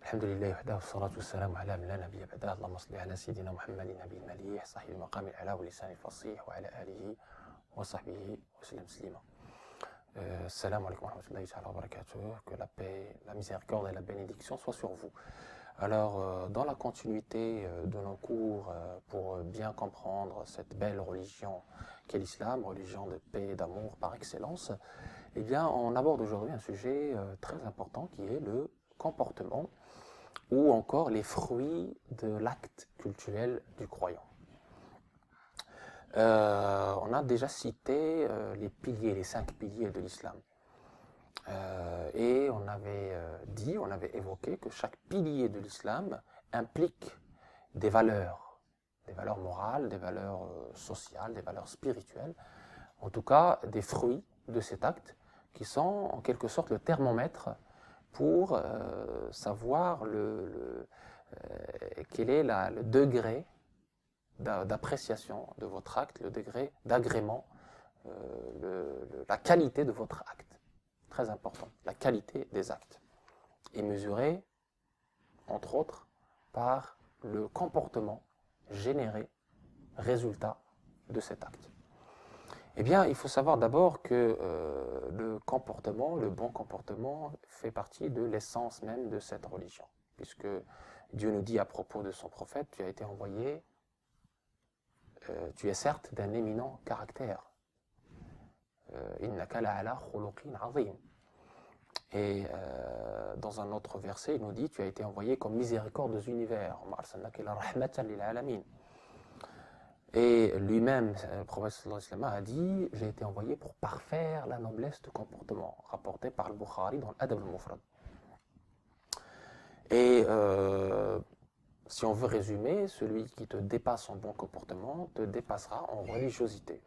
الحمد لله وحده والصلاة والسلام على من لا نبي بعده اللهم صل على سيدنا محمد النبي المليح صاحب المقام الأعلى واللسان الفصيح وعلى آله وصحبه وسلم تسليما. Salam alaikum wa rahmatullahi wa barakatuh. Que la paix, la miséricorde et la bénédiction soient sur vous. Alors, dans la continuité de nos cours pour bien comprendre cette belle religion qu'est l'islam, religion de paix et d'amour par excellence, eh bien, on aborde aujourd'hui un sujet très important qui est le comportement ou encore les fruits de l'acte cultuel du croyant. On a déjà cité les piliers, les 5 piliers de l'islam. Et on avait évoqué que chaque pilier de l'islam implique des valeurs morales, des valeurs sociales, des valeurs spirituelles, en tout cas des fruits de cet acte qui sont en quelque sorte le thermomètre pour savoir quel est le degré d'appréciation de votre acte, le degré d'agrément, la qualité de votre acte. Très important, la qualité des actes. Et mesurée, entre autres, par le comportement généré, résultat de cet acte. Eh bien, il faut savoir d'abord que le comportement, le bon comportement, fait partie de l'essence même de cette religion. Puisque Dieu nous dit à propos de son prophète, tu as été envoyé, tu es certes d'un éminent caractère. Innaka la'ala khuluqin azim. Et dans un autre verset, il nous dit, tu as été envoyé comme miséricorde des univers. Et lui-même, le prophète sallallahu alayhi wa sallam a dit, j'ai été envoyé pour parfaire la noblesse de comportement, rapporté par le Bukhari dans l'Adab al-Mufrad. Et si on veut résumer, celui qui te dépasse en bon comportement te dépassera en religiosité.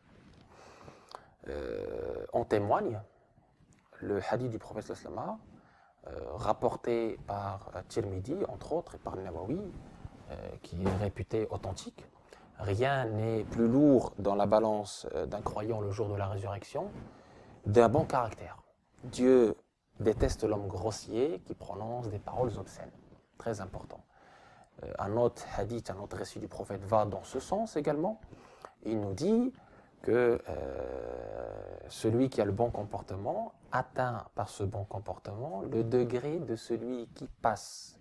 En témoigne le hadith du prophète sallallahu alayhi wa sallam, rapporté par Tirmidhi, entre autres, et par Nawawi, qui est réputé authentique. Rien n'est plus lourd dans la balance d'un croyant le jour de la résurrection d'un bon caractère. Dieu déteste l'homme grossier qui prononce des paroles obscènes. Très important. Un autre hadith, un autre récit du prophète va dans ce sens également. Il nous dit que celui qui a le bon comportement atteint par ce bon comportement le degré de celui qui passe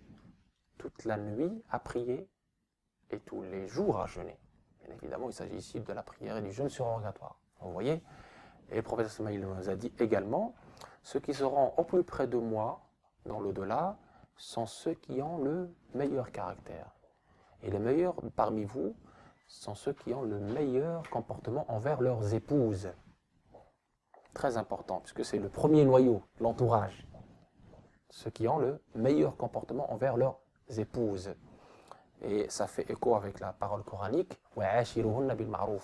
toute la nuit à prier et tous les jours à jeûner. Bien évidemment, il s'agit ici de la prière et du jeûne surrogatoire. Vous voyez? Et le prophète Ismaïl nous a dit également, ceux qui seront au plus près de moi, dans l'au-delà, sont ceux qui ont le meilleur caractère. Et les meilleurs parmi vous sont ceux qui ont le meilleur comportement envers leurs épouses. Très important, puisque c'est le premier noyau, l'entourage. Ceux qui ont le meilleur comportement envers leurs épouses. Et ça fait écho avec la parole coranique.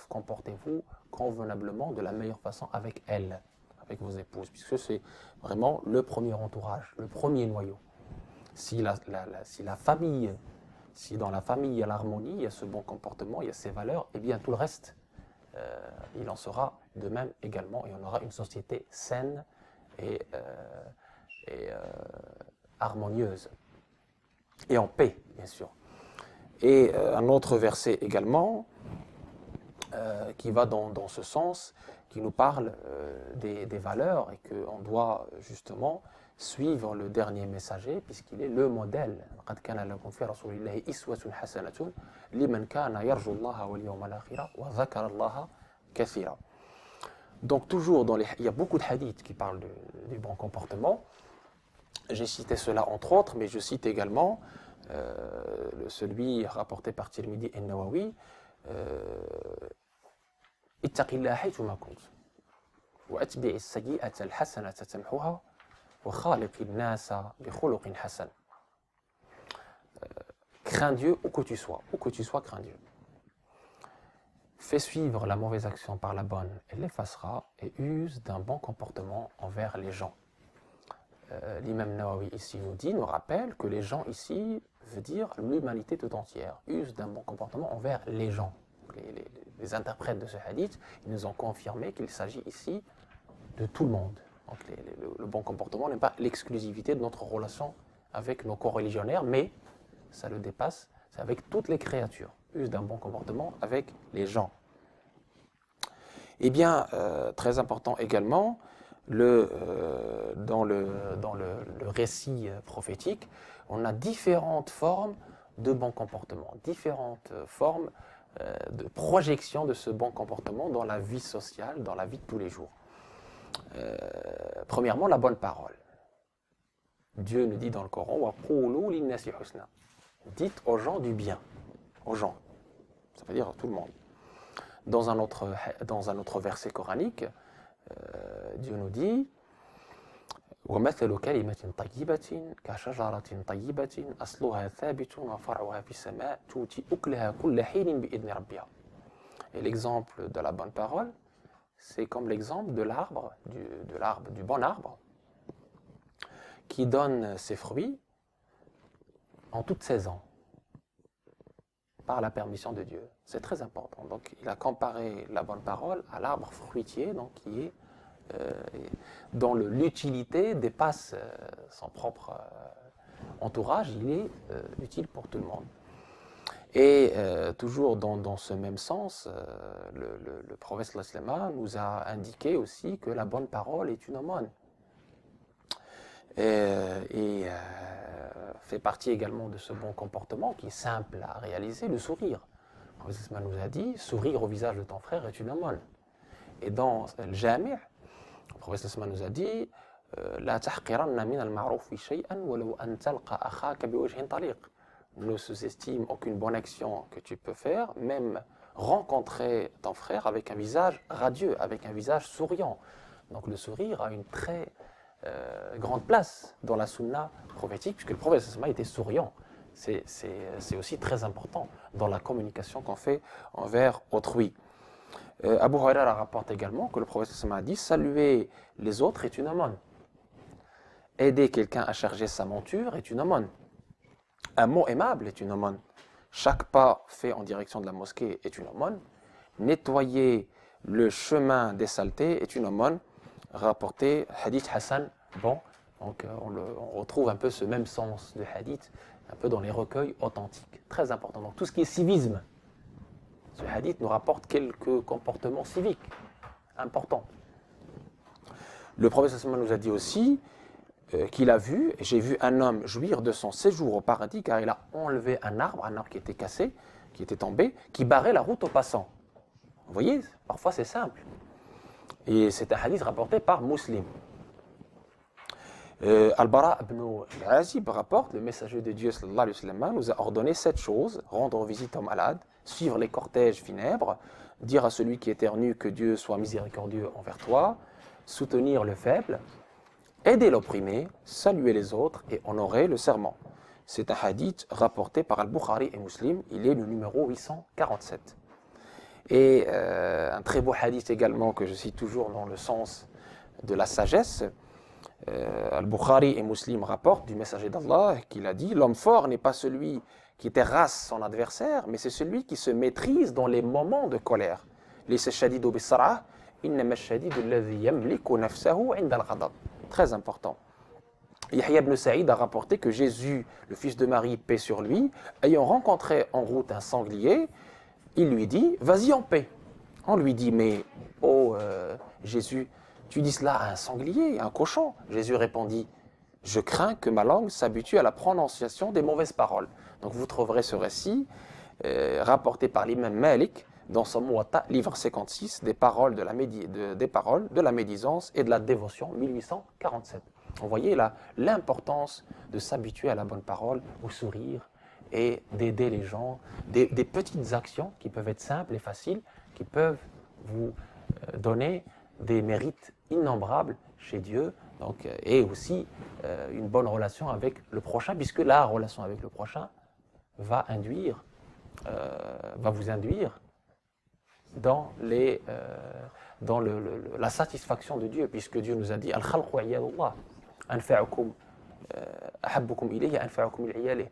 Comportez-vous convenablement de la meilleure façon avec elles, avec vos épouses, puisque c'est vraiment le premier entourage, le premier noyau. Si dans la famille il y a l'harmonie, il y a ce bon comportement, il y a ces valeurs, et bien tout le reste, il en sera de même également, et on aura une société saine et harmonieuse, et en paix, bien sûr. Et un autre verset également, qui va dans ce sens, qui nous parle des valeurs, et qu'on doit justement suivre le dernier messager, puisqu'il est le modèle. قَدْ كَانَ لَكُمْ فِي رَسُولِ اللَّهِ إِسْوَةٌ حَسَنَةٌ لِمَنْ كَانَ يَرْجُو اللَّهَ وَالْيَوْمَ الْآخِرَ وَذَكَرَ اللَّهَ كَثِيرًا. Donc toujours, il y a beaucoup de hadiths qui parlent du bon comportement. J'ai cité cela entre autres, mais je cite également celui rapporté par Tirmidhi et Nawawi, اتق الله حيثما كنت واتبع السيئة الحسنة تمحوها وخالق الناس بخلق حسن. Crains Dieu où que tu sois, crains Dieu. Fais suivre la mauvaise action par la bonne, elle l'effacera, et use d'un bon comportement envers les gens. L'imam Nawawi ici nous rappelle que les gens ici veut dire l'humanité tout entière, use d'un bon comportement envers les gens. Les interprètes de ce hadith, ils nous ont confirmé qu'il s'agit ici de tout le monde. Donc le bon comportement n'est pas l'exclusivité de notre relation avec nos coreligionnaires, mais ça le dépasse, c'est avec toutes les créatures. Use d'un bon comportement avec les gens. Eh bien, très important également, dans le récit prophétique, on a différentes formes de bon comportement, différentes formes de projection de ce bon comportement dans la vie sociale, dans la vie de tous les jours. Premièrement, la bonne parole. Dieu nous dit dans le Coran, wa qulu linnasi husna. Dites aux gens du bien, aux gens, ça veut dire à tout le monde. Dans un autre verset coranique, Dieu nous dit وَمَثَلُ كَلِمَةٍ طَيِّبَةٍ كَشَجَرَةٍ طَيِّبَةٍ أَصْلُهَا ثَابِتٌ وَفَرْعُهَا فِي السَّمَاءِ تُؤْتِي أُكْلَهَا كُلَّ حِينٍ بِإِذْنِ رَبِّهَا. Et l'exemple de la bonne parole, c'est comme l'exemple de l'arbre, du bon arbre, qui donne ses fruits en toute saison, par la permission de Dieu. C'est très important. Donc, il a comparé la bonne parole à l'arbre fruitier, donc qui est dont l'utilité dépasse son propre entourage, il est utile pour tout le monde. Et toujours dans ce même sens, le prophète sallallahu alayhi wa sallam nous a indiqué aussi que la bonne parole est une aumône. Et fait partie également de ce bon comportement qui est simple à réaliser, le sourire. Le prophète sallallahu alayhi wa sallam nous a dit, sourire au visage de ton frère est une aumône. Et dans le Jami', le prophète sallallahu alayhi wa sallam nous a dit, لا تحقرن من المعروف شيئا ولو أن تلقى أخاك بوجه طليق. Ne sous-estime aucune bonne action que tu peux faire, même rencontrer ton frère avec un visage radieux, avec un visage souriant. Donc le sourire a une très grande place dans la sunna prophétique, puisque le prophète sallallahu alayhi wa sallam était souriant. C'est aussi très important dans la communication qu'on fait envers autrui. Abu Huraira rapporte également que le prophète sallallahu alayhi wa sallam a dit, saluer les autres est une aumône. Aider quelqu'un à charger sa monture est une aumône. Un mot aimable est une aumône. Chaque pas fait en direction de la mosquée est une aumône. Nettoyer le chemin des saletés est une aumône. Rapporté hadith Hassan. Bon, donc on retrouve un peu ce même sens de hadith, un peu dans les recueils authentiques. Très important. Donc tout ce qui est civisme, ce hadith nous rapporte quelques comportements civiques importants. Le prophète sallallahu alayhi wa sallam nous a dit aussi qu'il a vu, j'ai vu un homme jouir de son séjour au paradis car il a enlevé un arbre qui était cassé, qui était tombé, qui barrait la route aux passants. Vous voyez, parfois c'est simple. Et c'est un hadith rapporté par Muslim. Al-Bara ibn al-Azib rapporte, le messager de Dieu sallallahu alayhi wa sallam nous a ordonné 7 choses, rendre visite aux malades, suivre les cortèges funèbres, dire à celui qui éternue que Dieu soit miséricordieux envers toi, soutenir le faible, aider l'opprimé, saluer les autres et honorer le serment. C'est un hadith rapporté par Al-Bukhari et Muslim, il est le numéro 847. Et un très beau hadith également que je cite toujours dans le sens de la sagesse, Al-Bukhari et Muslim rapportent du messager d'Allah qu'il a dit, l'homme fort n'est pas celui qui terrasse son adversaire, mais c'est celui qui se maîtrise dans les moments de colère. Laysa shadidu bis-sar'a, innama shadidu alladhi yamliku nafsahu 'inda al-ghadab. Très important. Yahya ibn Saïd a rapporté que Jésus, le fils de Marie, paix sur lui, ayant rencontré en route un sanglier, il lui dit, vas-y en paix. On lui dit, mais Jésus, tu dis cela à un sanglier, à un cochon. Jésus répondit, je crains que ma langue s'habitue à la prononciation des mauvaises paroles. Donc vous trouverez ce récit rapporté par l'imam Malik dans son Muwatta, livre 56, des paroles de la médisance et de la dévotion, 1847. Vous voyez là l'importance de s'habituer à la bonne parole, au sourire et d'aider les gens, des petites actions qui peuvent être simples et faciles, qui peuvent vous donner des mérites innombrables chez Dieu, donc, et aussi une bonne relation avec le prochain, puisque la relation avec le prochain va vous induire dans la satisfaction de Dieu, puisque Dieu nous a dit Al-Khalqu iyadullah, anfa'ukum ahabbukum ilayhi anfa'ukum li'iyalih.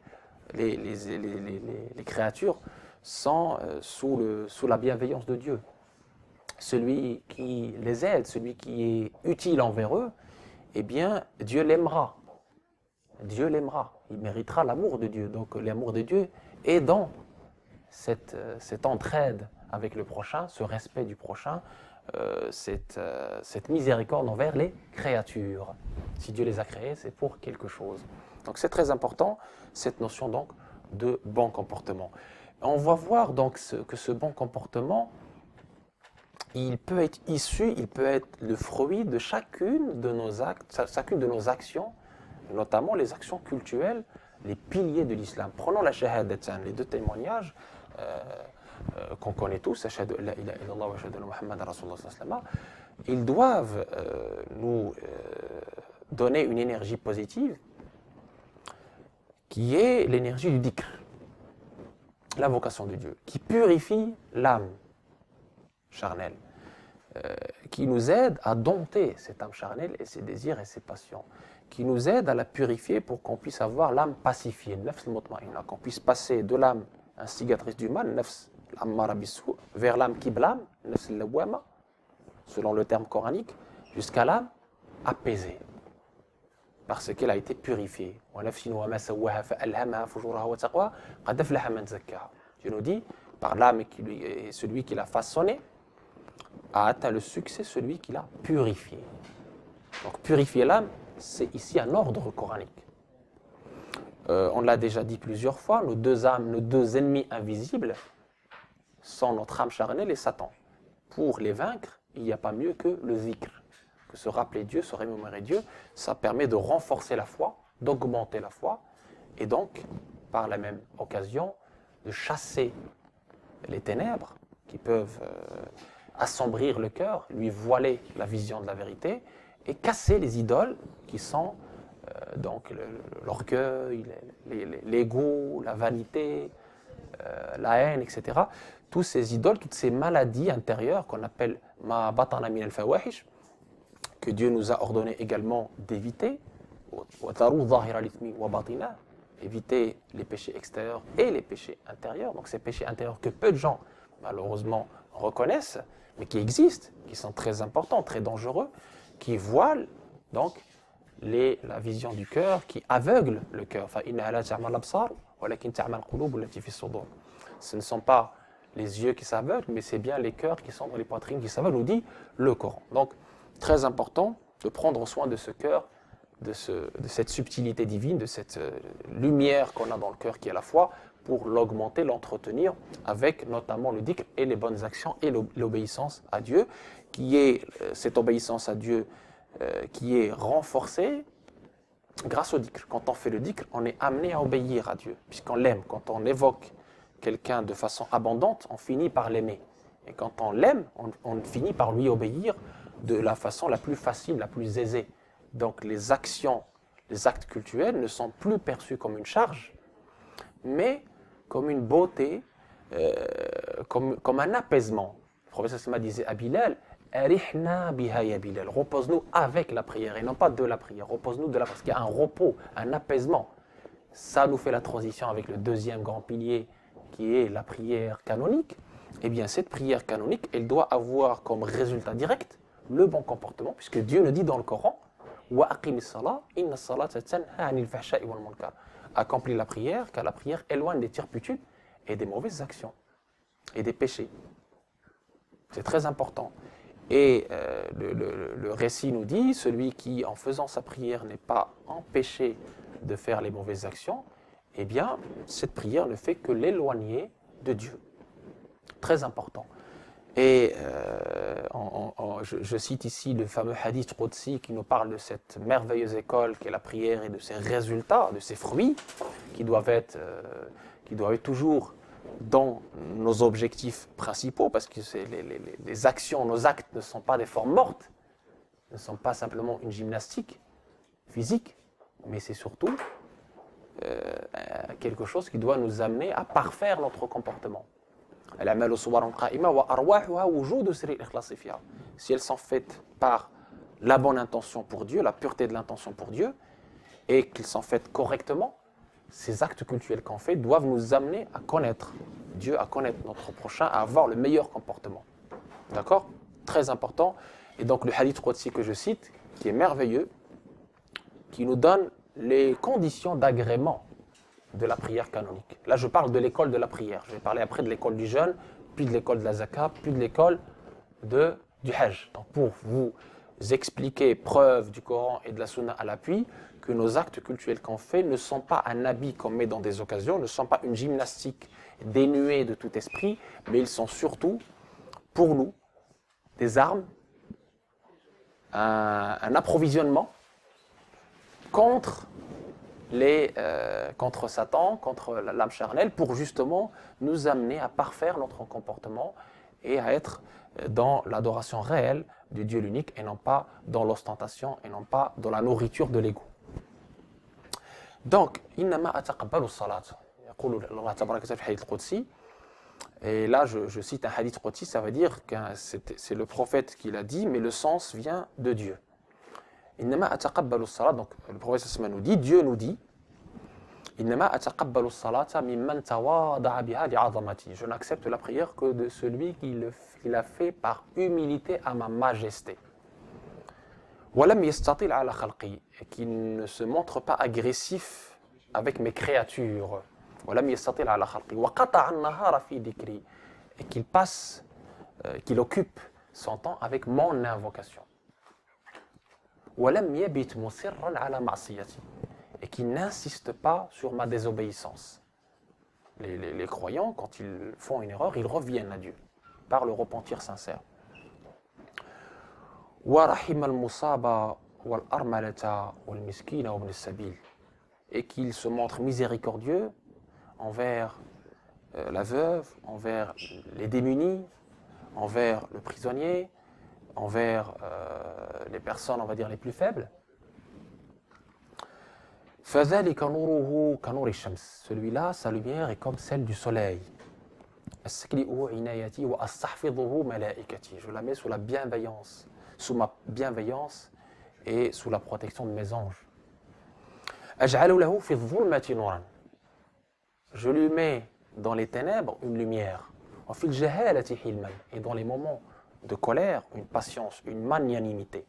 Les créatures sont sous la bienveillance de Dieu. Celui qui les aide, celui qui est utile envers eux, eh bien, Dieu l'aimera. Dieu l'aimera. Il méritera l'amour de Dieu. Donc l'amour de Dieu est dans cette entraide avec le prochain, ce respect du prochain, cette miséricorde envers les créatures. Si Dieu les a créées, c'est pour quelque chose. Donc c'est très important, cette notion donc de bon comportement. On va voir donc que ce bon comportement, il peut être issu, il peut être le fruit de chacune de nos actes, chacune de nos actions, notamment les actions cultuelles, les piliers de l'islam. Prenons la shahadatan, les deux témoignages qu'on connaît tous, ashhadu an la ilaha illallah wa ashhadu anna Muhammadan rasulullah sallallahu alayhi wa sallam, ils doivent nous donner une énergie positive qui est l'énergie du dhikr, l'invocation de Dieu, qui purifie l'âme charnelle, qui nous aide à dompter cette âme charnelle et ses désirs et ses passions, qui nous aide à la purifier pour qu'on puisse avoir l'âme pacifiée, nafs al-mutma'inna, qu'on puisse passer de l'âme instigatrice du mal, nafs al-ammara bis-sou', vers l'âme qui blâme, nafs al-lawwama, selon le terme coranique, jusqu'à l'âme apaisée, parce qu'elle a été purifiée. Dieu nous dit, par l'âme et celui qui l'a façonné, a atteint le succès celui qui l'a purifié. Donc purifier l'âme, c'est ici un ordre coranique. On l'a déjà dit plusieurs fois, nos deux âmes, nos deux ennemis invisibles sont notre âme charnelle et Satan. Pour les vaincre, il n'y a pas mieux que le zikr, que se rappeler Dieu, se remémorer Dieu. Ça permet de renforcer la foi, d'augmenter la foi, et donc, par la même occasion, de chasser les ténèbres qui peuvent assombrir le cœur, lui voiler la vision de la vérité, et casser les idoles qui sont donc l'orgueil, l'ego, la vanité, la haine, etc. Tous ces idoles, toutes ces maladies intérieures qu'on appelle ma batana min al-fawahish, que Dieu nous a ordonné également d'éviter, éviter les péchés extérieurs et les péchés intérieurs. Donc ces péchés intérieurs que peu de gens malheureusement reconnaissent, mais qui existent, qui sont très importants, très dangereux, qui voilent donc la vision du cœur, qui aveuglent le cœur. Ce ne sont pas les yeux qui s'aveuglent, mais c'est bien les cœurs qui sont dans les poitrines qui s'aveuglent, nous dit le Coran. Donc, très important de prendre soin de ce cœur, de cette subtilité divine, de cette lumière qu'on a dans le cœur qui est la foi, pour l'augmenter, l'entretenir avec notamment le dhikr et les bonnes actions et l'obéissance à Dieu, qui est cette obéissance à Dieu qui est renforcée grâce au dhikr. Quand on fait le dhikr, on est amené à obéir à Dieu, puisqu'on l'aime. Quand on évoque quelqu'un de façon abondante, on finit par l'aimer. Et quand on l'aime, on finit par lui obéir de la façon la plus facile, la plus aisée. Donc les actions, les actes cultuels ne sont plus perçus comme une charge, mais comme une beauté, comme un apaisement. Le professeur Sama disait à Bilal, Arihna biha ya Bilal, repose-nous avec la prière et non pas de la prière, repose-nous de la prière, parce qu'il y a un repos, un apaisement. Ça nous fait la transition avec le deuxième grand pilier qui est la prière canonique. Eh bien cette prière canonique, elle doit avoir comme résultat direct le bon comportement, puisque Dieu nous dit dans le Coran, wa aqimis salat, inna salata tanha anil fahsha'i wal munkar. Accomplis la prière, car la prière éloigne des turpitudes et des mauvaises actions et des péchés. C'est très important. Et le récit nous dit, celui qui, en faisant sa prière, n'est pas empêché de faire les mauvaises actions, eh bien, cette prière ne fait que l'éloigner de Dieu. Très important. Et je cite ici le fameux hadith Qudsi qui nous parle de cette merveilleuse école qu'est la prière et de ses résultats, de ses fruits, qui doivent être toujours dans nos objectifs principaux, parce que les actions, nos actes ne sont pas des formes mortes, ne sont pas simplement une gymnastique physique, mais c'est surtout quelque chose qui doit nous amener à parfaire notre comportement. Si elles sont faites par la bonne intention pour Dieu, la pureté de l'intention pour Dieu, et qu'elles sont faites correctement, ces actes cultuels qu'on fait doivent nous amener à connaître Dieu, à connaître notre prochain, à avoir le meilleur comportement. D'accord? Très important. Et donc le hadith Qudsi que je cite, qui est merveilleux, qui nous donne les conditions d'agrément de la prière canonique. Là, je parle de l'école de la prière. Je vais parler après de l'école du jeûne, puis de l'école de la zakat, puis de l'école du hajj. Donc, pour vous expliquer, preuve du Coran et de la Sunna à l'appui, que nos actes cultuels qu'on fait ne sont pas un habit qu'on met dans des occasions, ne sont pas une gymnastique dénuée de tout esprit, mais ils sont surtout, pour nous, des armes, un approvisionnement contre Satan, contre l'âme charnelle, pour justement nous amener à parfaire notre comportement et à être dans l'adoration réelle du Dieu l'unique et non pas dans l'ostentation et non pas dans la nourriture de l'ego. Donc, innama ataqabbalu salat. يقول الله تبارك وتعالى في الحديث القدسي. Et là, je cite un hadith qudsi, ça veut dire que c'est le prophète qui l'a dit, mais le sens vient de Dieu. Innama ataqabbalu salat. Donc, le prophète sallallahu nous dit, Dieu nous dit, innama ataqabbalu salata mimman tawada'a biha li'azamati. Je n'accepte la prière que de celui qui l'a fait par humilité à ma majesté. Walam yastatil ala khalqi, et qui ne se montre pas agressif avec mes créatures. Walam yastatil ala khalqi wa qata'a an-nahara fi dhikri, et qu'il occupe son temps avec mon invocation. Walam yabit musirran ala ma'siyati, et qui n'insiste pas sur ma désobéissance. Les croyants, quand ils font une erreur, ils reviennent à Dieu par le repentir sincère. وَرَحِمَ الْمُصَابَ وَالْأَرْمَلَةَ وَالْمِسْكِينَ وَابْنِ السَّبِيلِ, et qu'il se montre miséricordieux envers la veuve, envers les démunis, envers le prisonnier, envers les personnes, on va dire, les plus faibles. فَذَلِكَ نُورُهُ كَنُورِ الشَّمْسِ, celui-là, sa lumière est comme celle du soleil. أَسْكْلِئُ عِنَايَتِي وَأَسْتَحْفِظُهُ مَلَائِكَتِي, je la mets sous la bienveillance, sous ma bienveillance et sous la protection de mes anges. أَجْعَلُ لَهُ فِي الظُّلْمَةِ نُورًا, je lui mets dans les ténèbres une lumière. وَفِي الْجَهَالَةِ حِلْمًا, et dans les moments de colère, une patience, une magnanimité.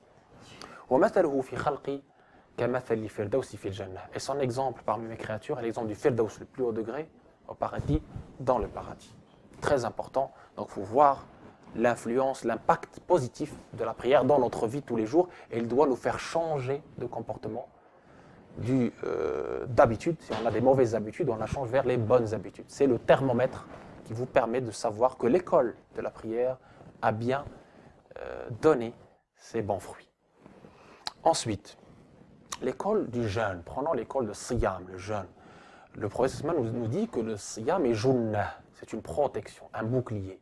وَمَثَلُهُ فِي خَلْقِي كَمَثَلِ الْفِرْدَوْسِ فِي الْجَنَّةِ, et son exemple parmi mes créatures est l'exemple du Firdaus, le plus haut degré, au paradis, dans le paradis. Très important, donc il faut voir l'influence, l'impact positif de la prière dans notre vie tous les jours, et il doit nous faire changer de comportement. D'habitude, si on a des mauvaises habitudes, on la change vers les bonnes habitudes. C'est le thermomètre qui vous permet de savoir que l'école de la prière a bien donné ses bons fruits. Ensuite, l'école du jeûne. Prenons l'école de Siyam, le jeûne. Le prophète nous dit que le Siyam est junnah, c'est une protection, un bouclier.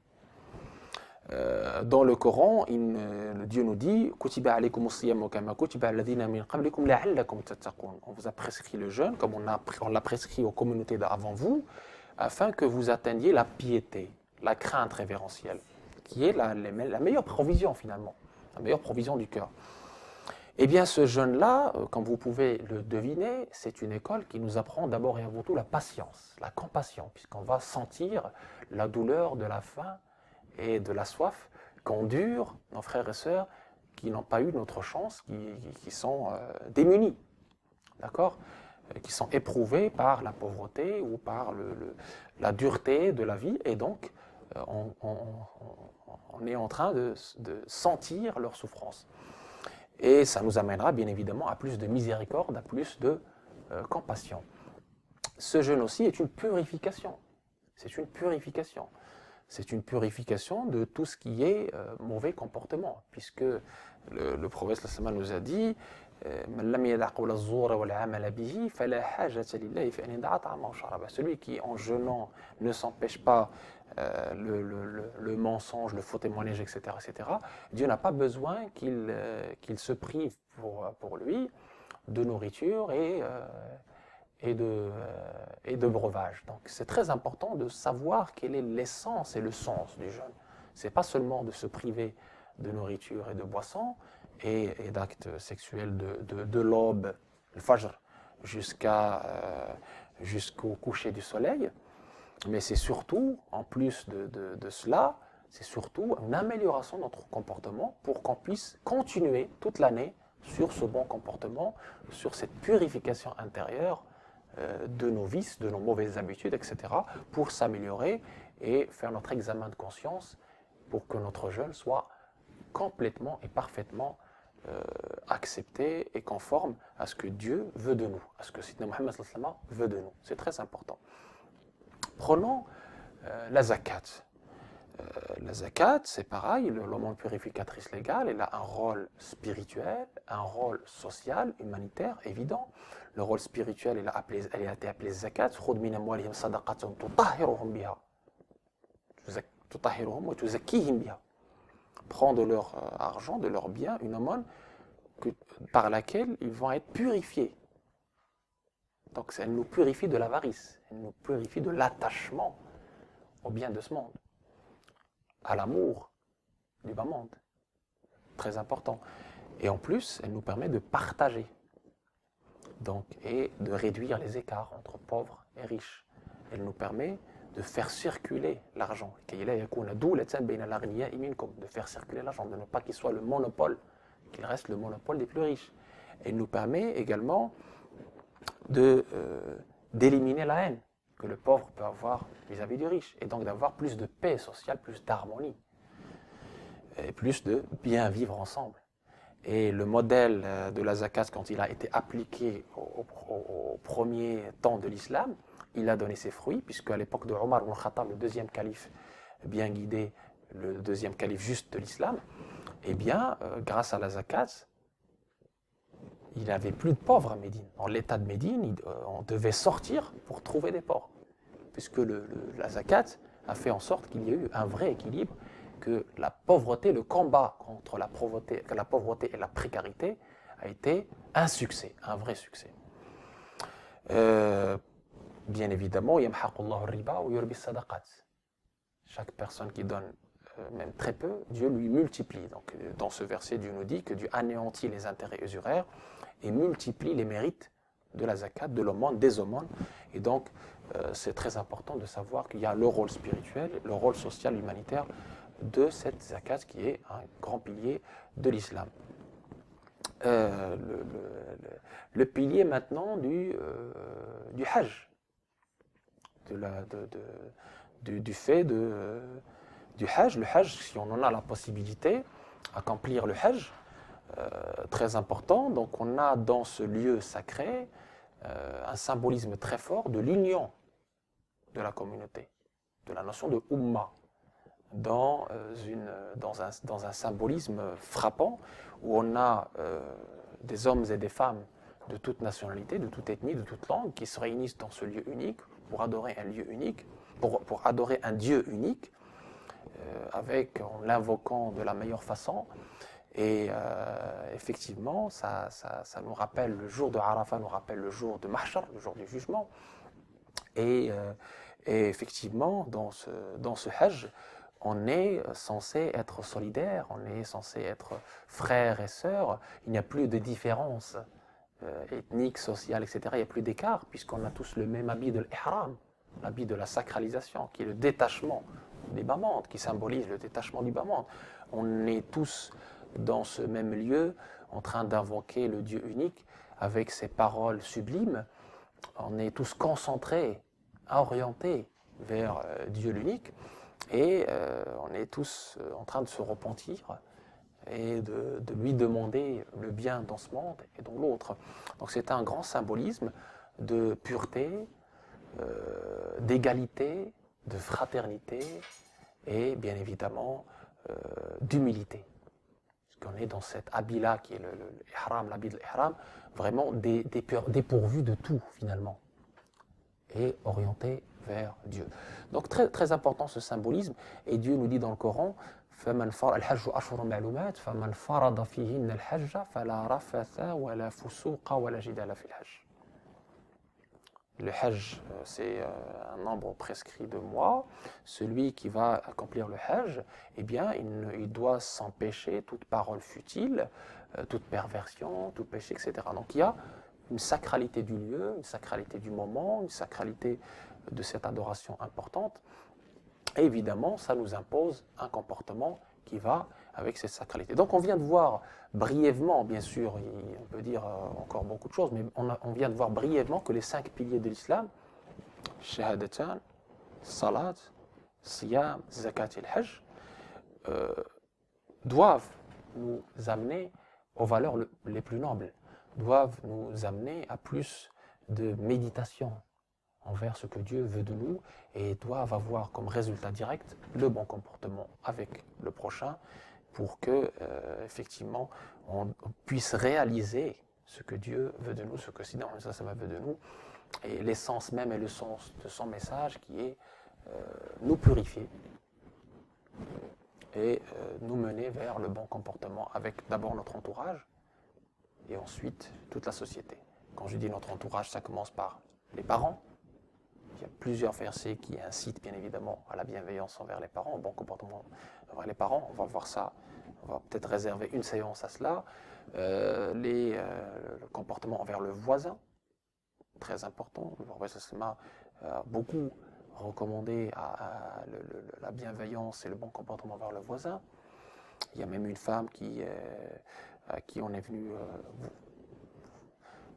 Dans le Coran, Dieu nous dit Kutiba alaykumus siyamu kama kutiba alladhina min qablikum la'allakum tattaqun. On vous a prescrit le jeûne comme on l'a prescrit aux communautés d'avant vous, afin que vous atteigniez la piété, la crainte révérentielle, qui est la meilleure provision finalement, la meilleure provision du cœur. Eh bien, ce jeûne-là, comme vous pouvez le deviner, c'est une école qui nous apprend d'abord et avant tout la patience, la compassion, puisqu'on va sentir la douleur de la faim et de la soif qu'endurent nos frères et sœurs qui n'ont pas eu notre chance, qui sont démunis, d'accord, qui sont éprouvés par la pauvreté ou par la dureté de la vie, et donc on est en train de sentir leur souffrance. Et ça nous amènera bien évidemment à plus de miséricorde, à plus de compassion. Ce jeûne aussi est une purification. C'est une purification. C'est une purification de tout ce qui est mauvais comportement, puisque le prophète sallallahu nous a dit celui qui en jeûnant ne s'empêche pas le mensonge, le faux témoignage, etc., Dieu n'a pas besoin qu'il se prive pour lui de nourriture et de breuvage. Donc c'est très important de savoir quelle est l'essence et le sens du jeûne. Ce n'est pas seulement de se priver de nourriture et de boissons et d'actes sexuels de l'aube, le fajr, jusqu'au coucher du soleil, mais c'est surtout, en plus de cela, c'est surtout une amélioration de notre comportement pour qu'on puisse continuer toute l'année sur ce bon comportement, sur cette purification intérieure de nos vices, de nos mauvaises habitudes, etc., pour s'améliorer et faire notre examen de conscience pour que notre jeûne soit complètement et parfaitement accepté et conforme à ce que Dieu veut de nous, à ce que Sidna Muhammad veut de nous. C'est très important. Prenons la zakat. La zakat, c'est pareil, l'aumône purificatrice légale, elle a un rôle spirituel, un rôle social, humanitaire, évident. Le rôle spirituel, elle a été appelée zakat. خُذْ مِنْ أَمْوَالِهِمْ صَدَقَةً تُطَهِّرُهُمْ بِهَا تُطَهِّرُهُمْ وَتُزَكِّيهِمْ بِهَا. Prends de leur argent, de leurs biens, une aumône par laquelle ils vont être purifiés. Donc elle nous purifie de l'avarice, elle nous purifie de l'attachement aux biens de ce monde, à l'amour du bas monde. Très important. Et en plus, elle nous permet de partager donc, et de réduire les écarts entre pauvres et riches. Elle nous permet de faire circuler l'argent, de faire circuler l'argent, de ne pas qu'il soit le monopole, qu'il reste le monopole des plus riches. Elle nous permet également d'éliminer la haine que le pauvre peut avoir vis-à-vis du riche, et donc d'avoir plus de paix sociale, plus d'harmonie, et plus de bien vivre ensemble. Et le modèle de la zakat, quand il a été appliqué au premier temps de l'islam, il a donné ses fruits, puisque à l'époque de Omar ibn Khattab, le deuxième calife bien guidé, le deuxième calife juste de l'islam, eh bien, grâce à la zakat, il n'y avait plus de pauvres à Médine. Dans l'état de Médine, on devait sortir pour trouver des pauvres, puisque la zakat a fait en sorte qu'il y ait eu un vrai équilibre, que la pauvreté, le combat contre la pauvreté et la précarité a été un succès, un vrai succès. Bien évidemment, chaque personne qui donne même très peu, Dieu lui multiplie. Donc, dans ce verset, Dieu nous dit que Dieu anéantit les intérêts usuraires et multiplie les mérites de la zakat, de l'aumône, des aumônes. Et donc, c'est très important de savoir qu'il y a le rôle spirituel, le rôle social, humanitaire de cette zakat qui est un grand pilier de l'islam. Le pilier maintenant du hajj, du fait du hajj. Le hajj, si on en a la possibilité, accomplir le hajj, très important. Donc on a dans ce lieu sacré un symbolisme très fort de l'union de la communauté, de la notion de Ummah, dans un symbolisme frappant où on a des hommes et des femmes de toute nationalité, de toute ethnie, de toute langue qui se réunissent dans ce lieu unique pour adorer un lieu unique, pour adorer un Dieu unique, en l'invoquant de la meilleure façon. Et effectivement, ça nous rappelle le jour de Arafat, nous rappelle le jour de Mahshar, le jour du jugement. Et effectivement, dans ce hajj, on est censé être solidaire, on est censé être frères et sœurs. Il n'y a plus de différence ethnique, sociale, etc. Il n'y a plus d'écart, puisqu'on a tous le même habit de l'ihram, l'habit de la sacralisation, qui est le détachement des bas mondes, qui symbolise le détachement du bas monde. On est tous dans ce même lieu, en train d'invoquer le Dieu unique, avec ses paroles sublimes. On est tous concentrés, orientés vers Dieu l'unique, et on est tous en train de se repentir et de lui demander le bien dans ce monde et dans l'autre. Donc c'est un grand symbolisme de pureté, d'égalité, de fraternité et bien évidemment d'humilité. Parce qu'on est dans cet habit-là qui est l'ihram, l'habit de l'ihram, vraiment dépourvu de tout finalement et orienté vers Dieu. Donc très, très important ce symbolisme, et Dieu nous dit dans le Coran الحج أشهر معلومات فمن فرض فيهن الحج فلا رفث ولا فسوق ولا جدال في الحج. Le hajj, c'est un nombre prescrit de mois. Celui qui va accomplir le hajj, eh bien, il doit s'empêcher toute parole futile, toute perversion, tout péché, etc. Donc il y a une sacralité du lieu, une sacralité du moment, une sacralité de cette adoration importante. Et évidemment, ça nous impose un comportement qui va avec cette sacralité. Donc on vient de voir brièvement, bien sûr, on peut dire encore beaucoup de choses, mais on vient de voir brièvement que les 5 piliers de l'islam, shahadatan, salat, siyam, zakat et hajj, doivent nous amener aux valeurs les plus nobles, doivent nous amener à plus de méditation envers ce que Dieu veut de nous et doivent avoir comme résultat direct le bon comportement avec le prochain pour que, effectivement, on puisse réaliser ce que Dieu veut de nous, ce que sinon ça veut de nous, et l'essence même et le sens de son message qui est nous purifier et nous mener vers le bon comportement avec d'abord notre entourage et ensuite toute la société. Quand je dis notre entourage, ça commence par les parents. Il y a plusieurs versets qui incitent bien évidemment à la bienveillance envers les parents, au bon comportement envers les parents. On va voir ça, on va peut-être réserver une séance à cela. Le comportement envers le voisin, très important. Le prophète a beaucoup recommandé la bienveillance et le bon comportement envers le voisin. Il y a même une femme à qui on est venu...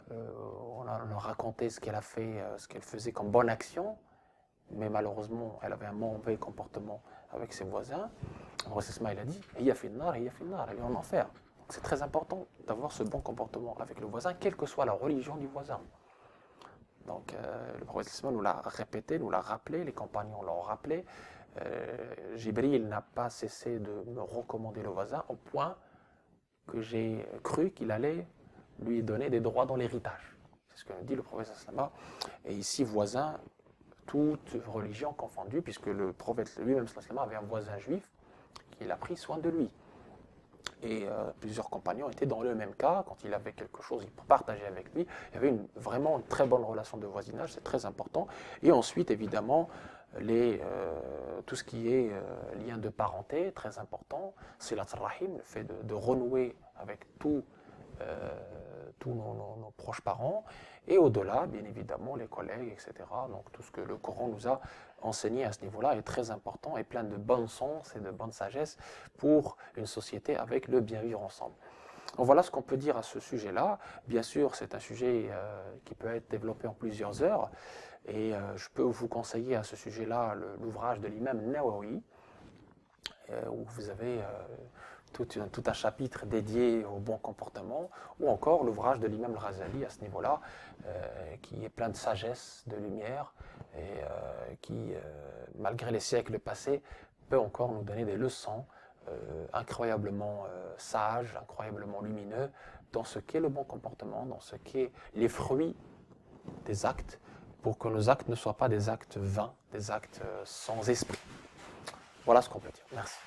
on a raconté ce qu'elle a fait, ce qu'elle faisait comme bonne action, mais malheureusement, elle avait un mauvais comportement avec ses voisins. Le prophète il a dit « Hiya fi nar, elle est en enfer ». C'est très important d'avoir ce bon comportement avec le voisin, quelle que soit la religion du voisin. Donc le prophète nous l'a répété, nous l'a rappelé, les compagnons l'ont rappelé. Jibril n'a pas cessé de me recommander le voisin au point que j'ai cru qu'il allait lui donner des droits dans l'héritage. C'est ce que nous dit le prophète. Et ici, voisin, toute religion confondue, puisque le prophète lui-même avait un voisin juif qui a pris soin de lui. Et plusieurs compagnons étaient dans le même cas. Quand il avait quelque chose, ils partageaient avec lui. Il y avait vraiment une très bonne relation de voisinage, c'est très important. Et ensuite, évidemment, tout ce qui est lien de parenté, très important. C'est la rahim, le fait de renouer avec tous nos proches parents. Et au-delà, bien évidemment, les collègues, etc. Donc tout ce que le Coran nous a enseigné à ce niveau-là est très important et plein de bon sens et de bonne sagesse pour une société avec le bien vivre ensemble. Donc voilà ce qu'on peut dire à ce sujet-là. Bien sûr, c'est un sujet qui peut être développé en plusieurs heures. Et je peux vous conseiller à ce sujet-là l'ouvrage de l'imam Nawawi, où vous avez tout un chapitre dédié au bon comportement, ou encore l'ouvrage de l'imam al-Ghazali à ce niveau-là, qui est plein de sagesse, de lumière, et qui, malgré les siècles passés, peut encore nous donner des leçons incroyablement sages, incroyablement lumineux, dans ce qu'est le bon comportement, dans ce qu'est les fruits des actes, pour que nos actes ne soient pas des actes vains, des actes sans esprit. Voilà ce qu'on peut dire. Merci.